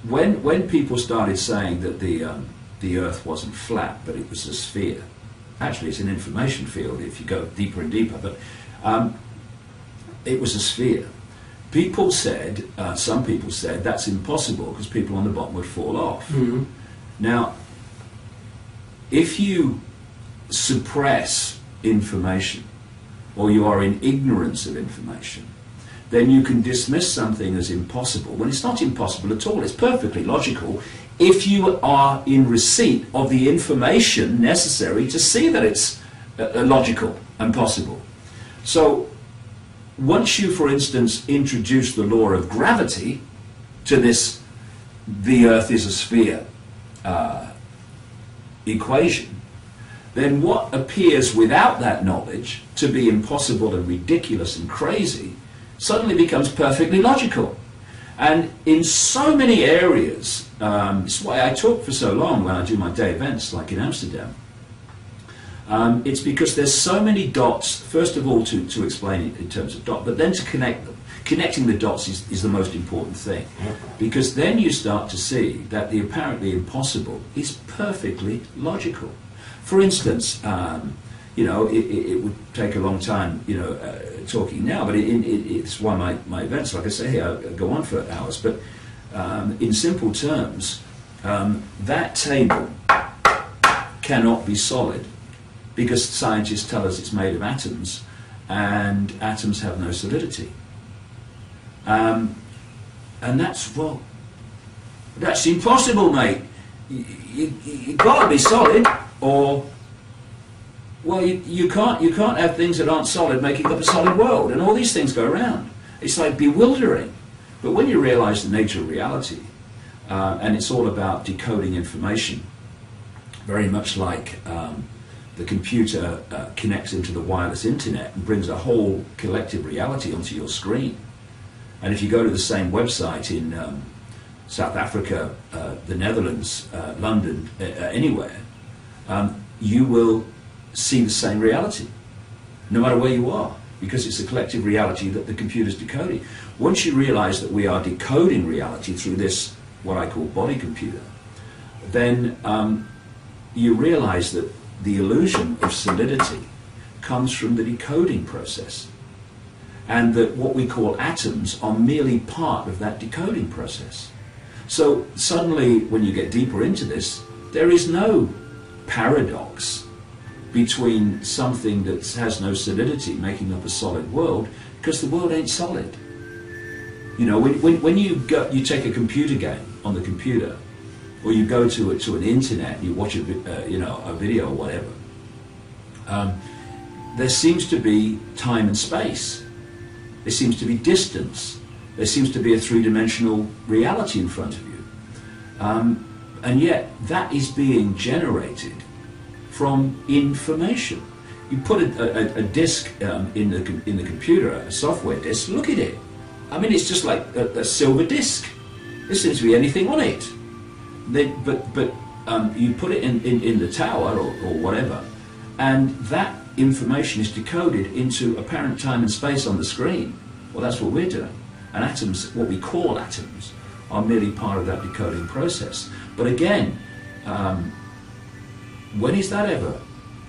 when people started saying that the Earth wasn't flat, but it was a sphere, actually it's an information field if you go deeper and deeper, but it was a sphere. People said, some people said, that's impossible because people on the bottom would fall off. Mm-hmm. Now, if you suppress information, or you are in ignorance of information, then you can dismiss something as impossible when it's not impossible at all. It's perfectly logical if you are in receipt of the information necessary to see that it's logical and possible. So once you, for instance, introduce the law of gravity to this the Earth is a sphere equation, then what appears without that knowledge to be impossible and ridiculous and crazy suddenly becomes perfectly logical. And in so many areas, it's why I talk for so long when I do my day events like in Amsterdam. It's because there's so many dots, first of all to explain it in terms of dot, but then to connect them. Connecting the dots is the most important thing, because then you start to see that the apparently impossible is perfectly logical. For instance, you know, it would take a long time, you know, talking now, but it's why my events, like I say here, go on for hours. But in simple terms, that table cannot be solid because scientists tell us it's made of atoms, and atoms have no solidity. And that's, well, that's impossible, mate. You got to be solid, or well, you can't have things that aren't solid making up a solid world, and all these things go around. It's like bewildering. But when you realize the nature of reality, and it's all about decoding information, very much like the computer connects into the wireless internet and brings a whole collective reality onto your screen. And if you go to the same website in South Africa, the Netherlands, London, anywhere, you will see the same reality, no matter where you are, because it's a collective reality that the computer's decoding. Once you realize that we are decoding reality through this, what I call body computer, then you realize that the illusion of solidity comes from the decoding process, and that what we call atoms are merely part of that decoding process. So suddenly, when you get deeper into this, there is no paradox between something that has no solidity making up a solid world, because the world ain't solid. You know, when you take a computer game on the computer, or you go to an internet and you watch a video or whatever, there seems to be time and space. There seems to be distance. There seems to be a three-dimensional reality in front of you. And yet that is being generated from information. You put a disk in the computer, a software disk, look at it. I mean, it's just like a silver disk. There seems to be anything on it. But you put it in the tower or whatever, and that information is decoded into apparent time and space on the screen. Well, that's what we're doing. And atoms, what we call atoms, are merely part of that decoding process. But again, when is that ever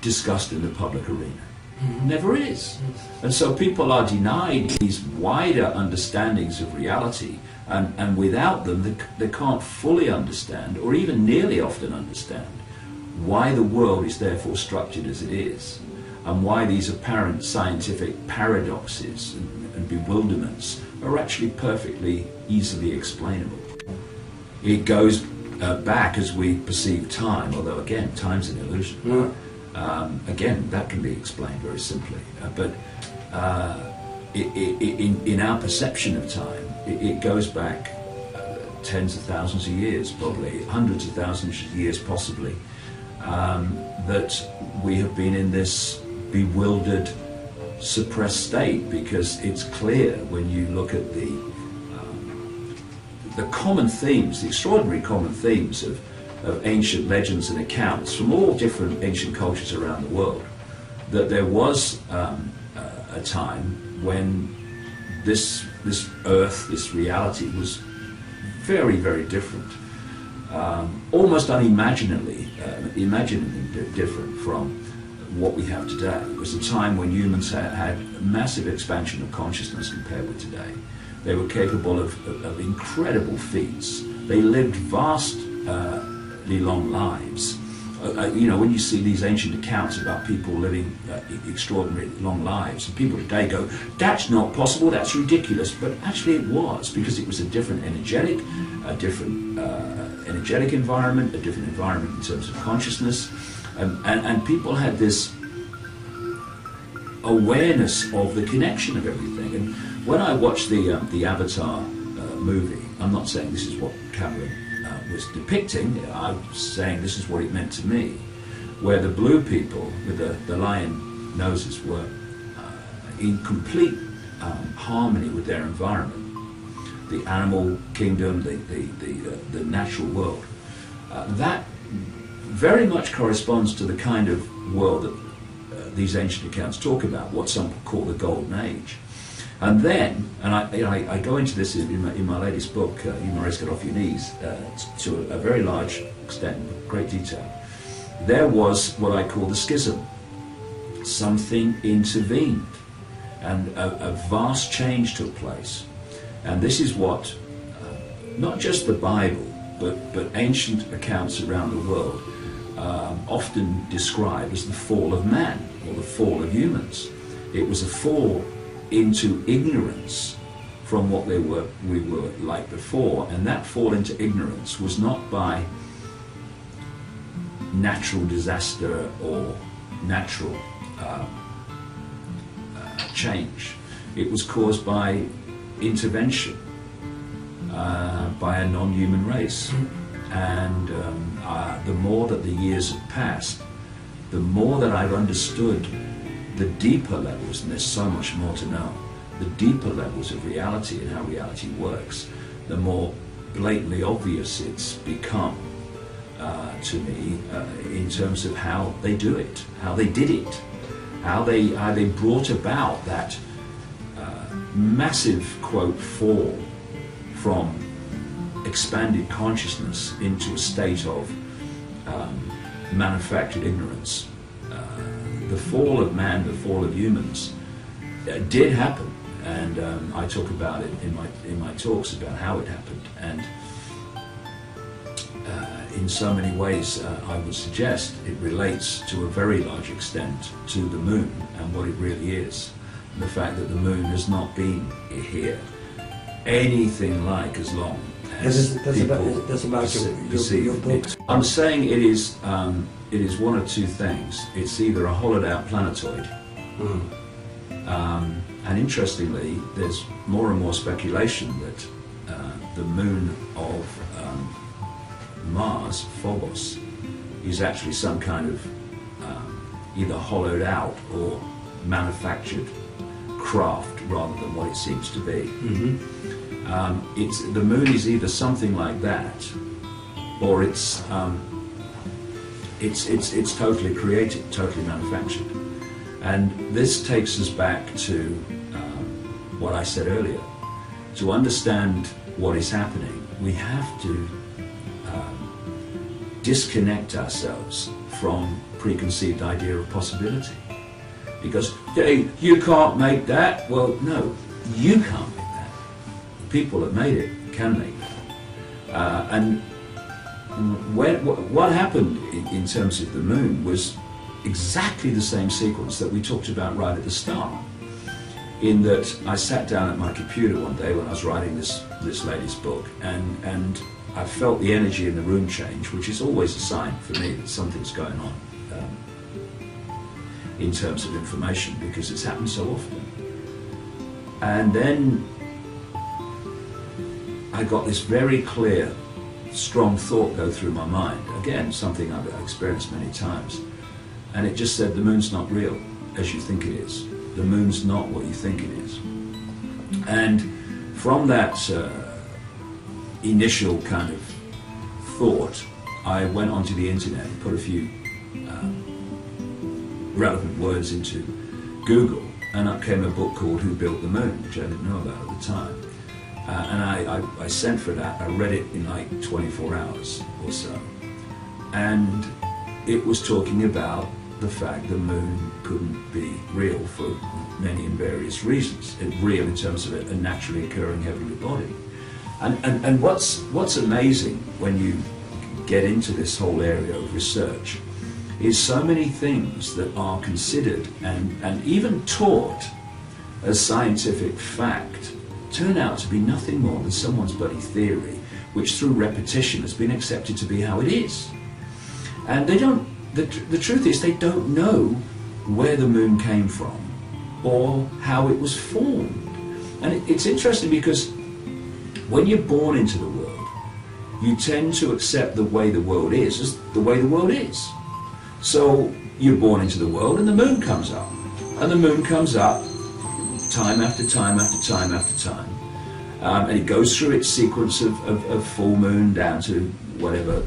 discussed in the public arena? Never is. And so people are denied these wider understandings of reality, and without them they can't fully understand, or even nearly often understand, why the world is therefore structured as it is, and why these apparent scientific paradoxes and bewilderments are actually perfectly easily explainable. It goes back as we perceive time, although again, time's an illusion. Yeah. Again, that can be explained very simply, but in our perception of time, it goes back tens of thousands of years, probably hundreds of thousands of years possibly, that we have been in this bewildered, suppressed state, because it's clear when you look at the common themes, the extraordinary common themes of ancient legends and accounts from all different ancient cultures around the world, that there was a time when this earth, this reality, was very, very different, almost unimaginably different from what we have today. It was a time when humans had massive expansion of consciousness compared with today. They were capable of incredible feats. They lived vastly long lives. You know, when you see these ancient accounts about people living extraordinarily long lives, and people today go, that's not possible, that's ridiculous. But actually it was, because it was a different energetic environment, a different environment in terms of consciousness, and people had this awareness of the connection of everything. And when I watched the Avatar movie, I'm not saying this is what Cameron was depicting, I'm saying this is what it meant to me, where the blue people with the lion noses were in complete harmony with their environment, the animal kingdom, the natural world. That very much corresponds to the kind of world that these ancient accounts talk about, what some call the Golden Age. And then, and I go into this in my latest book, You Must Get Off Your Knees, to a very large extent, great detail. There was what I call the schism. Something intervened, and a vast change took place. And this is what, not just the Bible, but ancient accounts around the world often describe as the fall of man, or the fall of humans. It was a fall into ignorance from what we were like before, and that fall into ignorance was not by natural disaster or natural change. It was caused by intervention by a non-human race. And the more that the years have passed, the more that I've understood the deeper levels, and there's so much more to know, the deeper levels of reality and how reality works, the more blatantly obvious it's become to me in terms of how they do it, how they did it, how they brought about that massive, quote, fall from expanded consciousness into a state of manufactured ignorance. The fall of man, the fall of humans, did happen, and I talk about it in my talks about how it happened. And in so many ways, I would suggest it relates to a very large extent to the moon and what it really is. And the fact that the moon has not been here anything like as long as that's about your book. I'm saying it is one of two things. It's either a hollowed out planetoid, and interestingly, there's more and more speculation that the moon of Mars, Phobos, is actually some kind of either hollowed out or manufactured craft rather than what it seems to be. The moon is either something like that, or it's totally created, totally manufactured. And this takes us back to what I said earlier. To understand what is happening, we have to disconnect ourselves from preconceived idea of possibility. Because, hey, you can't make that. Well, no, you can't make that. The people that made it can make it. And what happened in terms of the moon was exactly the same sequence that we talked about right at the start. In that I sat down at my computer one day when I was writing this latest book, and I felt the energy in the room change, which is always a sign for me that something's going on in terms of information, because it's happened so often. And then I got this very clear, strong thought go through my mind. Again, something I've experienced many times. And it just said, the moon's not real as you think it is. The moon's not what you think it is. And from that initial kind of thought, I went onto the internet and put a few relevant words into Google, and up came a book called Who Built the Moon, which I didn't know about at the time. and I sent for that. I read it in like 24 hours or so. And it was talking about the fact the moon couldn't be real for many and various reasons. Real in terms of a naturally occurring heavenly body. And what's amazing when you get into this whole area of research is so many things that are considered and even taught as scientific fact turn out to be nothing more than someone's bloody theory, which through repetition has been accepted to be how it is. And they don't, the truth is they don't know where the moon came from or how it was formed. And it's interesting because when you're born into the world, you tend to accept the way the world is as the way the world is. So you're born into the world and the moon comes up. And the moon comes up time after time after time after time. And it goes through its sequence of full moon down to whatever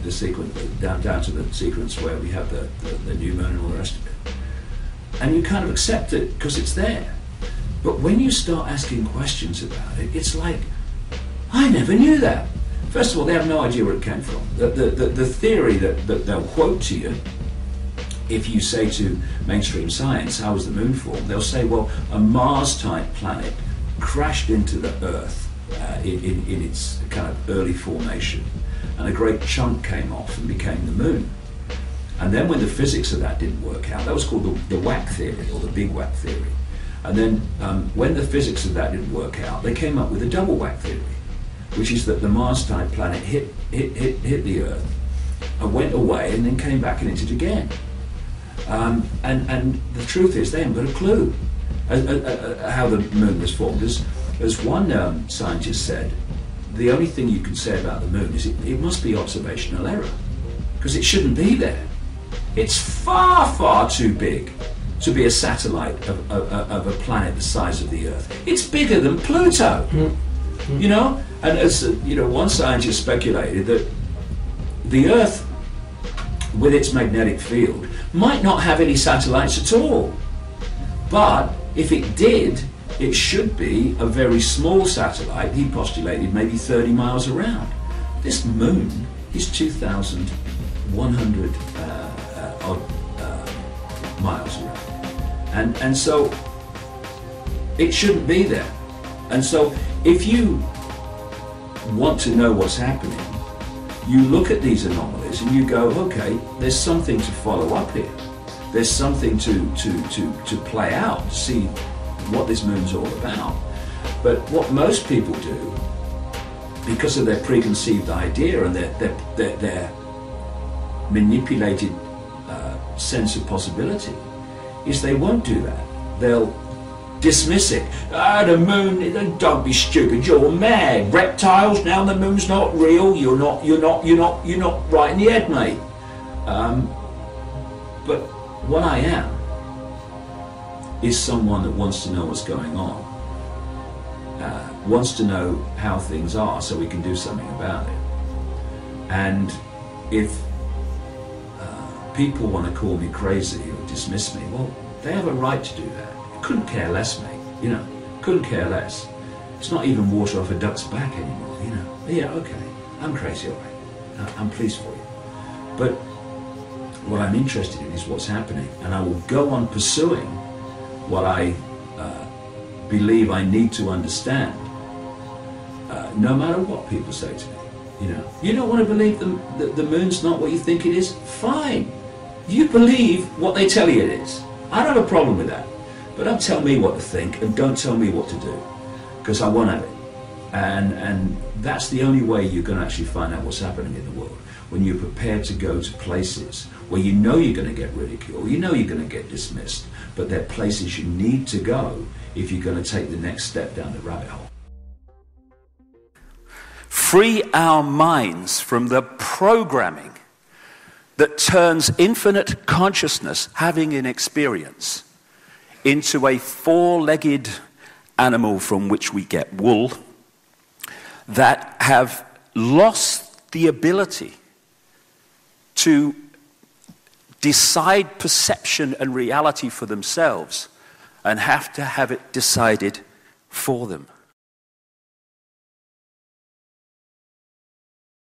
the sequence, down to the sequence where we have the new moon and all the rest of it. And you kind of accept it because it's there. But when you start asking questions about it, it's like, I never knew that. First of all, they have no idea where it came from. The theory that they'll quote to you, if you say to mainstream science, how was the moon formed? They'll say, well, a Mars-type planet crashed into the Earth in its kind of early formation, and a great chunk came off and became the moon. And then when the physics of that didn't work out, that was called the whack theory, or the big whack theory. And then when the physics of that didn't work out, they came up with a double whack theory, which is that the Mars-type planet hit the Earth and went away and then came back and hit it again. And the truth is, they haven't got a clue how the moon was formed. As one scientist said, the only thing you can say about the moon is it must be observational error, because it shouldn't be there. It's far, far too big to be a satellite of a planet the size of the Earth. It's bigger than Pluto, you know? And as you know, one scientist speculated that the Earth, with its magnetic field, might not have any satellites at all. But if it did, it should be a very small satellite, he postulated, maybe 30 miles around. This moon is 2,100 odd miles around. And so it shouldn't be there. And so if you want to know what's happening, you look at these anomalies and you go, okay, there's something to follow up here. There's something to play out, to see what this moon's all about. But what most people do, because of their preconceived idea and their manipulated sense of possibility, is they won't do that. They'll dismiss it. Ah, the moon, don't be stupid, you're mad. Reptiles, now the moon's not real, you're not right in the head, mate. But what I am is someone that wants to know what's going on, wants to know how things are so we can do something about it. And if people want to call me crazy or dismiss me, well, they have a right to do that. Couldn't care less, mate, you know, couldn't care less. It's not even water off a duck's back anymore, you know. Yeah, okay, I'm crazy, all right. I'm pleased for you. But what I'm interested in is what's happening, and I will go on pursuing what I believe I need to understand, no matter what people say to me. You know, you don't want to believe the moon's not what you think it is? Fine. You believe what they tell you it is. I don't have a problem with that. But don't tell me what to think, and don't tell me what to do, because I won't have it. And that's the only way you're going to actually find out what's happening in the world, when you're prepared to go to places where you know you're going to get ridiculed, you know you're going to get dismissed, but they're places you need to go if you're going to take the next step down the rabbit hole. Free our minds from the programming that turns infinite consciousness, having an experience, into a four-legged animal from which we get wool, that have lost the ability to decide perception and reality for themselves and have to have it decided for them.